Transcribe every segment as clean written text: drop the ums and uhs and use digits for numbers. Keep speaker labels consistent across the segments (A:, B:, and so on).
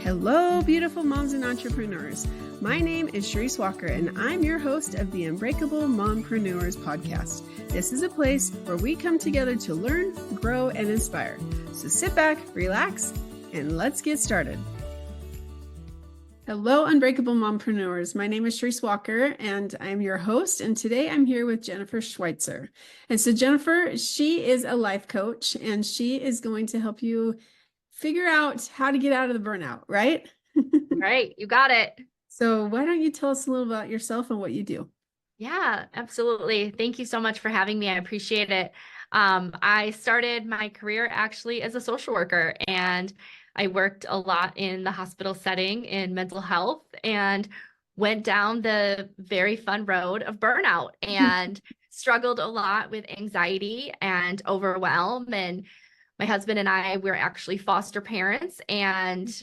A: Hello, beautiful moms and entrepreneurs. My name is Charisse Walker, and I'm your host of the Unbreakable Mompreneurs podcast. This is a place where we come together to learn, grow, and inspire. So sit back, relax, and let's get started. Hello, Unbreakable Mompreneurs. My name is Charisse Walker, and I'm your host. And today I'm here with Jennifer Schwytzer. And so Jennifer, she is a life coach, and she is going to help you figure out how to get out of the burnout, right?
B: Right. You got it.
A: So why don't you tell us a little about yourself and what you do?
B: Yeah, absolutely. Thank you so much for having me. I appreciate it. I started my career actually as a social worker, and I worked a lot in the hospital setting in mental health and went down the very fun road of burnout and struggled a lot with anxiety and overwhelm. And my husband and I were actually foster parents. And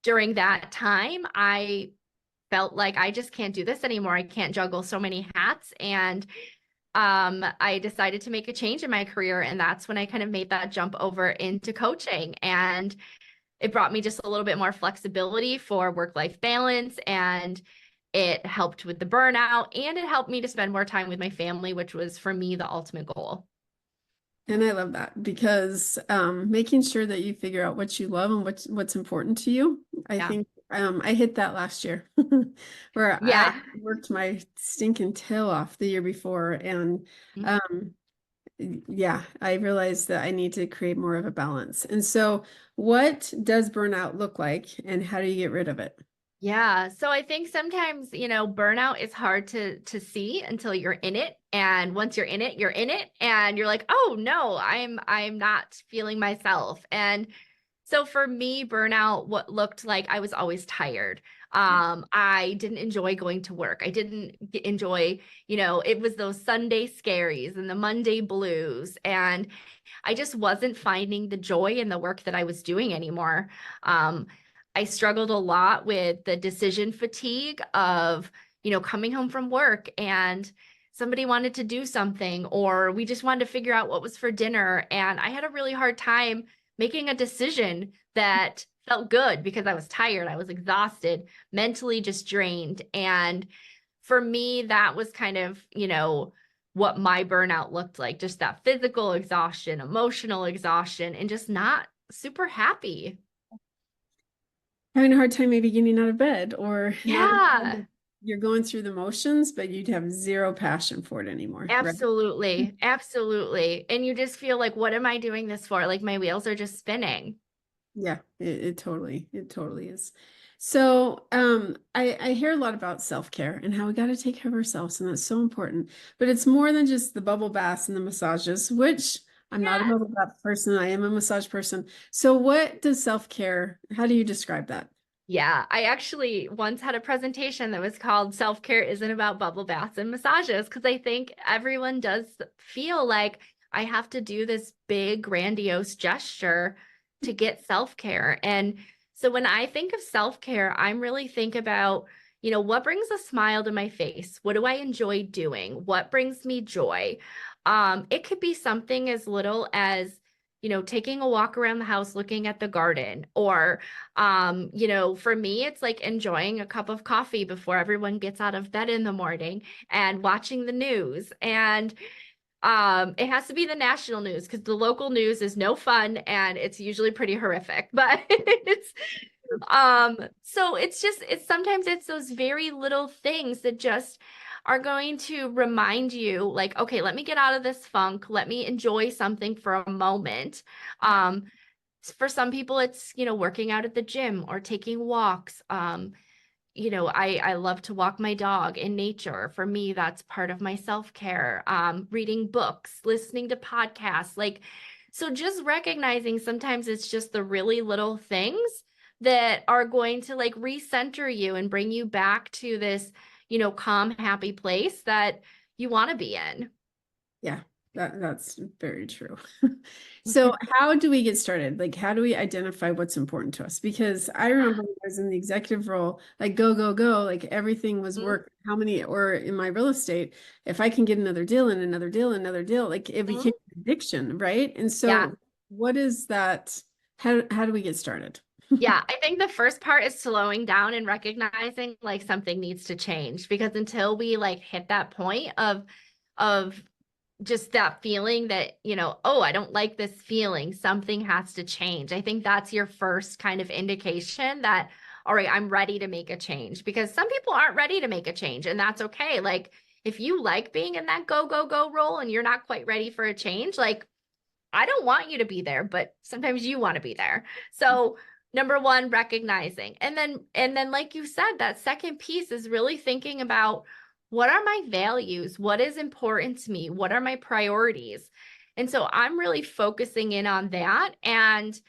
B: during that time, I felt like I just can't do this anymore. I can't juggle so many hats. And I decided to make a change in my career. And that's when I kind of made that jump over into coaching. And it brought me just a little bit more flexibility for work-life balance. And it helped with the burnout. And it helped me to spend more time with my family, which was for me the ultimate goal.
A: And I love that because making sure that you figure out what you love and what's important to you. I think I hit that last year where I worked my stinking tail off the year before. And I realized that I need to create more of a balance. And so what does burnout look like and how do you get rid of it?
B: Yeah. So I think sometimes, burnout is hard to see until you're in it. And once you're in it, and you're like, oh no, I'm not feeling myself. And so for me, burnout, what looked like I was always tired. I didn't enjoy going to work. I didn't enjoy, it was those Sunday scaries and the Monday blues. And I just wasn't finding the joy in the work that I was doing anymore. I struggled a lot with the decision fatigue of, coming home from work and somebody wanted to do something, or we just wanted to figure out what was for dinner. And I had a really hard time making a decision that felt good because I was tired. I was exhausted, mentally just drained. And for me, that was kind of, what my burnout looked like, just that physical exhaustion, emotional exhaustion, and just not super happy.
A: Having a hard time maybe getting out of bed or you're going through the motions, but you'd have zero passion for it anymore.
B: Absolutely.
A: Right?
B: Absolutely. And you just feel like, what am I doing this for? Like my wheels are just spinning.
A: Yeah, it totally is. So I hear a lot about self-care and how we got to take care of ourselves, and that's so important. But it's more than just the bubble baths and the massages, which I'm not a bubble bath person. I am a massage person. So what does self-care, how do you describe that?
B: Yeah, I actually once had a presentation that was called Self-Care Isn't About Bubble Baths and Massages, because I think everyone does feel like I have to do this big, grandiose gesture to get self-care. And so when I think of self-care, I'm really think about, what brings a smile to my face? What do I enjoy doing? What brings me joy? It could be something as little as taking a walk around the house, looking at the garden, or, for me, it's like enjoying a cup of coffee before everyone gets out of bed in the morning and watching the news. And it has to be the national news because the local news is no fun and it's usually pretty horrific, but so it's sometimes it's those very little things that just are going to remind you like, okay, let me get out of this funk. Let me enjoy something for a moment. For some people, it's, working out at the gym or taking walks. I love to walk my dog in nature. For me, that's part of my self-care. Reading books, listening to podcasts, so just recognizing sometimes it's just the really little things that are going to recenter you and bring you back to this calm, happy place that you want to be in.
A: Yeah, that's very true. So how do we get started? Like, how do we identify what's important to us? Because I remember when I was in the executive role, like go, go, go, like everything was work. How many, or in my real estate, if I can get another deal and another deal, another deal, like it became an addiction, right? And so what is that? How do we get started?
B: Yeah, I think the first part is slowing down and recognizing like something needs to change, because until we like hit that point of just that feeling that, oh, I don't like this feeling, something has to change. I think that's your first kind of indication that, all right, I'm ready to make a change, because some people aren't ready to make a change, and that's okay. Like if you like being in that go, go, go role and you're not quite ready for a change, like I don't want you to be there, but sometimes you want to be there. So number one, recognizing. And then like you said, that second piece is really thinking about, what are my values? What is important to me? What are my priorities? And so I'm really focusing in on that. And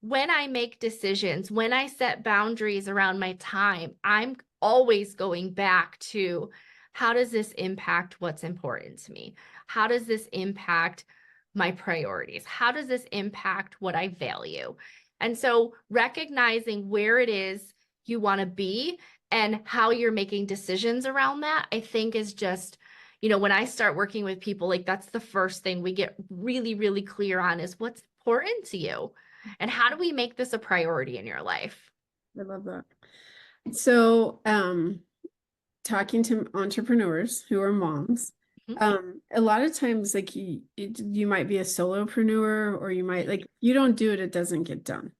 B: when I make decisions, when I set boundaries around my time, I'm always going back to, how does this impact what's important to me? How does this impact my priorities? How does this impact what I value? And so recognizing where it is you want to be and how you're making decisions around that, I think is just, when I start working with people, like that's the first thing we get really, really clear on, is what's important to you and how do we make this a priority in your life?
A: I love that. So, talking to entrepreneurs who are moms,
B: Mhm.
A: a lot of times, like you might be a solopreneur, or you might like, you don't do it, it doesn't get done.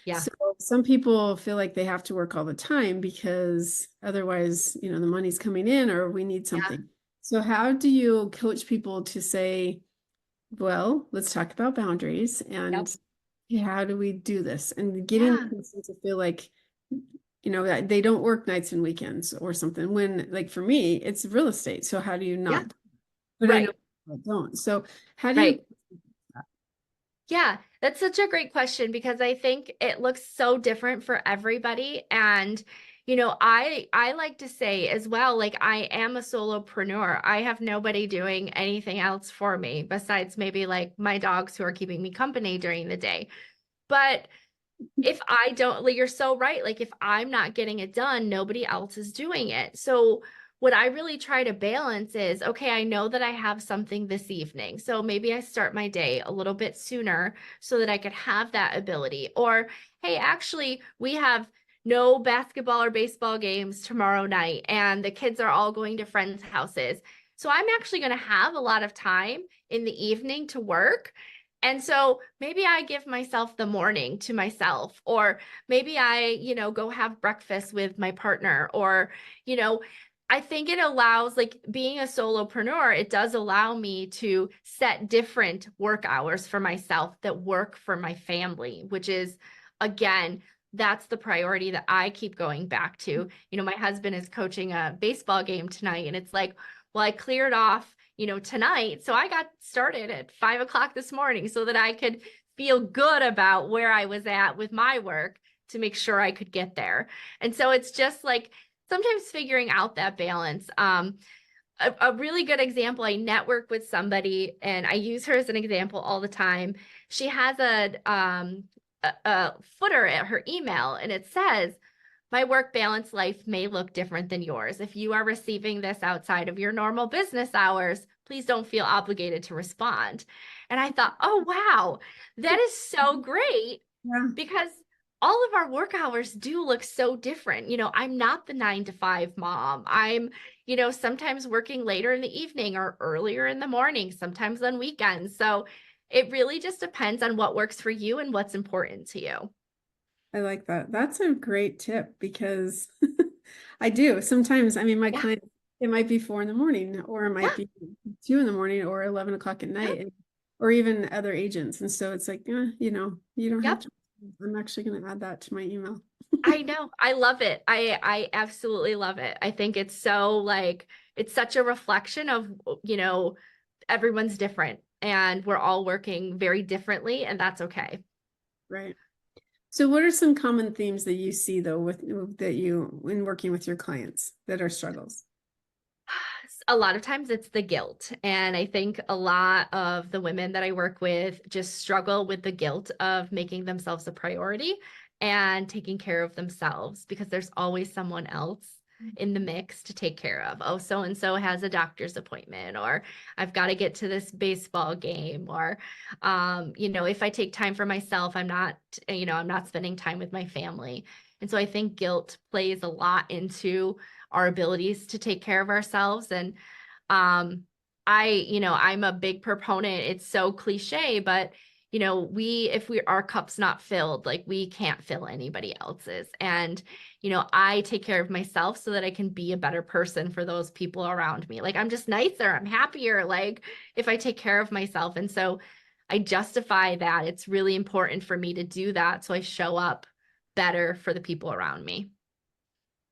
B: Yeah.
A: So some people feel like they have to work all the time because otherwise, the money's coming in or we need
B: Yeah.
A: something. So how do you coach people to say, well, let's talk about boundaries
B: Yep.
A: and how do we do this? And getting
B: Yeah.
A: them to feel like, that they don't work nights and weekends or something. When, like for me, it's real estate. So how do you
B: Yeah.
A: not? But I know
B: Right.
A: people don't. So how do you?
B: Right. Yeah, that's such a great question, because I think it looks so different for everybody. And, I like to say as well, like I am a solopreneur. I have nobody doing anything else for me besides maybe like my dogs who are keeping me company during the day. But if I don't, like, you're so right. Like, if I'm not getting it done, nobody else is doing it. So, what I really try to balance is, okay, I know that I have something this evening. So maybe I start my day a little bit sooner so that I could have that ability. Or, hey, actually, we have no basketball or baseball games tomorrow night, and the kids are all going to friends' houses. So I'm actually going to have a lot of time in the evening to work. And so maybe I give myself the morning to myself, or maybe I, go have breakfast with my partner, or, you know, I think it allows, like being a solopreneur, it does allow me to set different work hours for myself that work for my family, which is, again, that's the priority that I keep going back to. My husband is coaching a baseball game tonight, and it's like, well, I cleared off, tonight. So I got started at 5 o'clock this morning so that I could feel good about where I was at with my work to make sure I could get there. And so it's just like sometimes figuring out that balance. A really good example, I network with somebody and I use her as an example all the time. She has a footer at her email, and it says, my work balance life may look different than yours. If you are receiving this outside of your normal business hours, please don't feel obligated to respond. And I thought, oh, wow, that is so great,
A: Yeah,
B: because all of our work hours do look so different. I'm not the 9 to 5 mom. I'm, sometimes working later in the evening or earlier in the morning, sometimes on weekends. So it really just depends on what works for you and what's important to you.
A: I like that. That's a great tip because I do sometimes. I mean, my
B: Yeah.
A: client, it might be 4 in the morning, or it might
B: Yeah.
A: be 2 in the morning, or 11 o'clock at
B: Yeah.
A: night, or even other agents. And so it's like, you don't have
B: Yep.
A: to. I'm actually going to add that to my email.
B: I know. I love it. I absolutely love it. I think it's so like it's such a reflection of, everyone's different and we're all working very differently, and that's okay.
A: Right. So, what are some common themes that you see though that you when working with your clients that are struggles?
B: A lot of times it's the guilt. And I think a lot of the women that I work with just struggle with the guilt of making themselves a priority and taking care of themselves, because there's always someone else in the mix to take care of. Oh, so and so has a doctor's appointment, or I've got to get to this baseball game, or if I take time for myself, I'm not spending time with my family. And so I think guilt plays a lot into our abilities to take care of ourselves. And I'm a big proponent. It's so cliche, but if our cup's not filled, like we can't fill anybody else's. And, I take care of myself so that I can be a better person for those people around me. Like I'm just nicer, I'm happier, like if I take care of myself. And so I justify that. It's really important for me to do that. So I show up better for the people around me.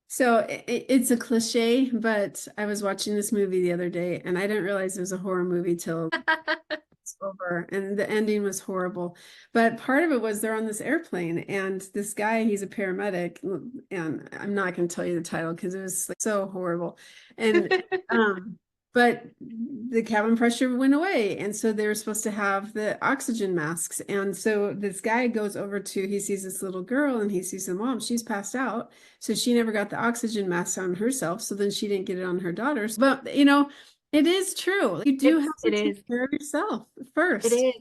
A: So it's a cliche, but I was watching this movie the other day and I didn't realize it was a horror movie till it's over, and the ending was horrible. But part of it was they're on this airplane and this guy, he's a paramedic, and I'm not going to tell you the title because it was like so horrible. And but the cabin pressure went away, and so they were supposed to have the oxygen masks. And so this guy goes over to, he sees this little girl and he sees the mom, she's passed out, so she never got the oxygen mask on herself, so then she didn't get it on her daughters. But it is true. You do have to
B: It
A: take
B: is.
A: care of yourself
B: It
A: first.
B: is.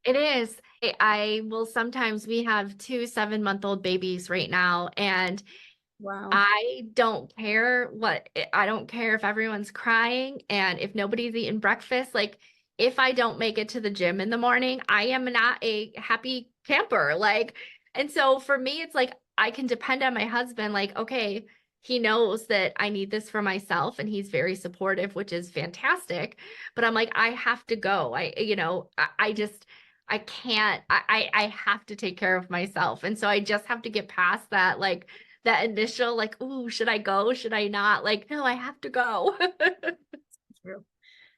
B: It is. I will sometimes, we have two 7-month-old babies right now, and
A: Wow.
B: I don't care if everyone's crying and if nobody's eating breakfast. Like if I don't make it to the gym in the morning, I am not a happy camper. Like, and so for me, it's like I can depend on my husband. Like, okay, he knows that I need this for myself and he's very supportive, which is fantastic. But I'm like, I have to go. I just I can't, I have to take care of myself. And so I just have to get past that, like that initial, like, ooh, should I go? Should I not? Like, no, I have to go.
A: True.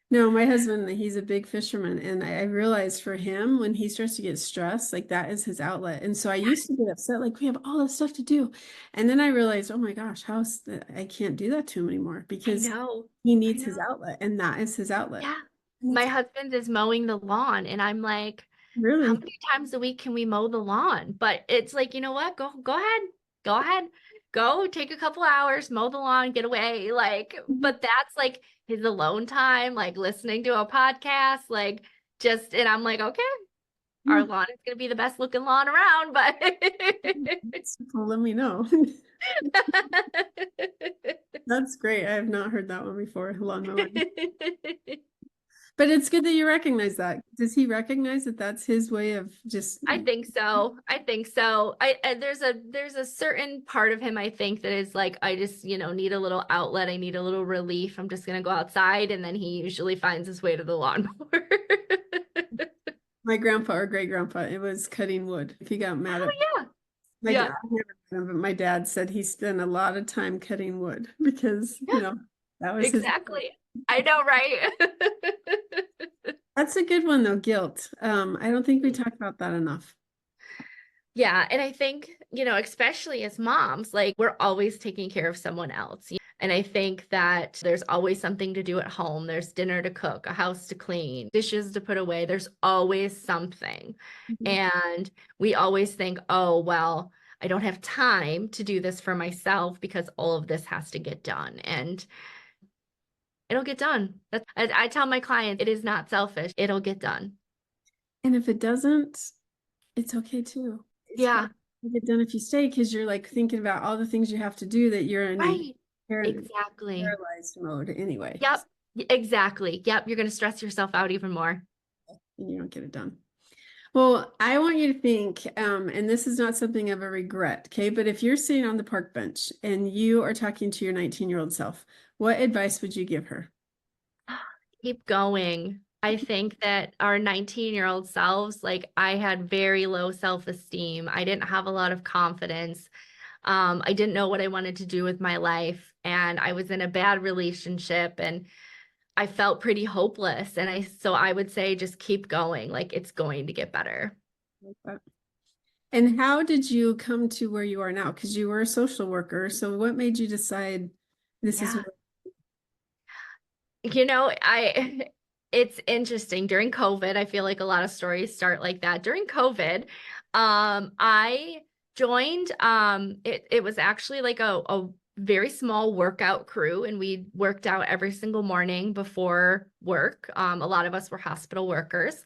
A: No, my husband, he's a big fisherman. And I realized for him, when he starts to get stressed, like that is his outlet. And so I used to get upset, like we have all this stuff to do. And then I realized, oh my gosh, I can't do that to him anymore
B: I
A: because
B: know.
A: he
B: I
A: needs his
B: know.
A: outlet, and that is his outlet.
B: Yeah.
A: And
B: My
A: it's
B: husband is mowing the lawn and I'm like, how
A: really,
B: many times a week can we mow the lawn? But it's like, you know what? Go ahead. Go ahead. Go take a couple hours, mow the lawn, get away. Like, but that's like his alone time, like listening to a podcast, like just, and I'm like, okay, our lawn is going to be the best looking lawn around, but
A: well, let me know. That's great. I have not heard that one before along the line. But it's good that you recognize that. Does he recognize that that's his way of just,
B: I think so. I think so. There's a certain part of him I think that is like I just, need a little outlet. I need a little relief. I'm just gonna go outside, and then he usually finds his way to the lawnmower.
A: my grandpa or great grandpa, it was cutting wood. If he got mad at
B: Oh
A: my
B: yeah.
A: dad, I never met him, but my dad said he spent a lot of time cutting wood because,
B: Yeah,
A: that was his.
B: exactly. I know, right?
A: That's a good one though, guilt. I don't think we talk about that enough.
B: Yeah, and I think, especially as moms, like we're always taking care of someone else. And I think that there's always something to do at home. There's dinner to cook, a house to clean, dishes to put away. There's always something.
A: Mhm.
B: And we always think, oh, well, I don't have time to do this for myself because all of this has to get done. And it'll get done. I tell my clients, it is not selfish. It'll get done.
A: And if it doesn't, it's okay too. It's fine
B: Yeah,
A: to get done if you stay because you're like thinking about all the things you have to do that you're in
B: right.
A: par-
B: Exactly.
A: paralyzed mode anyway.
B: Yep. Exactly. Yep. You're going to stress yourself out even more.
A: And you don't get it done. Well, I want you to think, and this is not something of a regret, okay? But if you're sitting on the park bench and you are talking to your 19-year-old self, what advice would you give her?
B: Keep going. I think that our 19-year-old selves, like I had very low self-esteem. I didn't have a lot of confidence. I didn't know what I wanted to do with my life. And I was in a bad relationship and I felt pretty hopeless. So I would say just keep going. Like it's going to get better.
A: And how did you come to where you are now? Because you were a social worker. So what made you decide this is
B: Yeah.
A: what?
B: It's interesting. During COVID, I feel like a lot of stories start like that. During COVID, I joined, it was actually like a very small workout crew, and we worked out every single morning before work. A lot of us were hospital workers,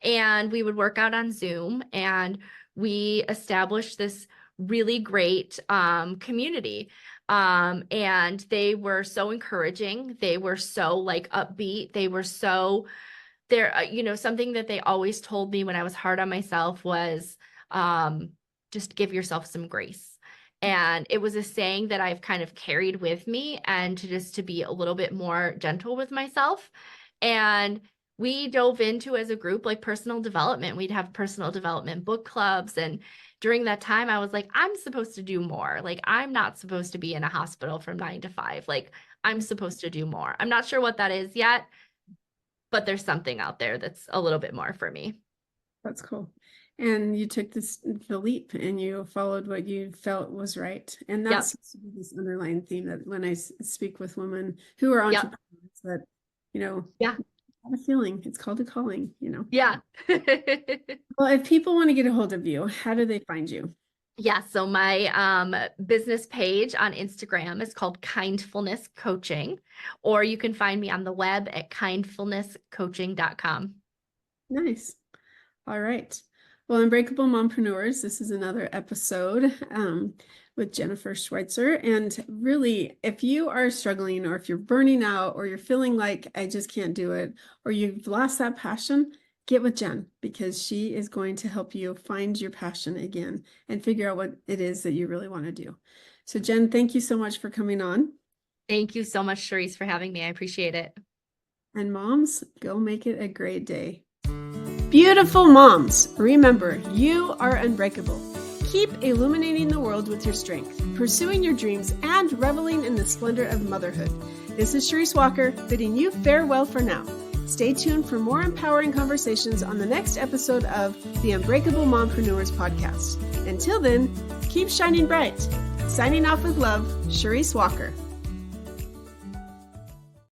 B: and we would work out on Zoom, and we established this really great community. And they were so encouraging. They were so like upbeat. They were so there, something that they always told me when I was hard on myself was just give yourself some grace. And it was a saying that I've kind of carried with me, and to be a little bit more gentle with myself. And we dove into, as a group, like personal development. We'd have personal development book clubs. And during that time, I was like, I'm supposed to do more. Like, I'm not supposed to be in a hospital from 9 to 5. Like, I'm supposed to do more. I'm not sure what that is yet, but there's something out there that's a little bit more for me.
A: That's cool. And you took the leap and you followed what you felt was right. And
B: Yep.
A: that's this underlying theme that when I speak with women who are
B: Yep.
A: entrepreneurs, that,
B: Yeah.
A: have a feeling, it's called a calling,
B: Yeah.
A: Well, if people want to get a hold of you, how do they find you?
B: Yeah, so my business page on Instagram is called Kindfulness Coaching, or you can find me on the web at kindfulnesscoaching.com.
A: Nice. All right. Well, Unbreakable Mompreneurs, this is another episode with Jennifer Schwytzer. And really, if you are struggling, or if you're burning out, or you're feeling like I just can't do it, or you've lost that passion, get with Jen, because she is going to help you find your passion again and figure out what it is that you really want to do. So Jen, thank you so much for coming on.
B: Thank you so much, Charisse, for having me. I appreciate it.
A: And moms, go make it a great day. Beautiful moms, remember, you are unbreakable. Keep illuminating the world with your strength, pursuing your dreams, and reveling in the splendor of motherhood. This is Charisse Walker, bidding you farewell for now. Stay tuned for more empowering conversations on the next episode of the Unbreakable Mompreneurs podcast. Until then, keep shining bright. Signing off with love, Charisse Walker.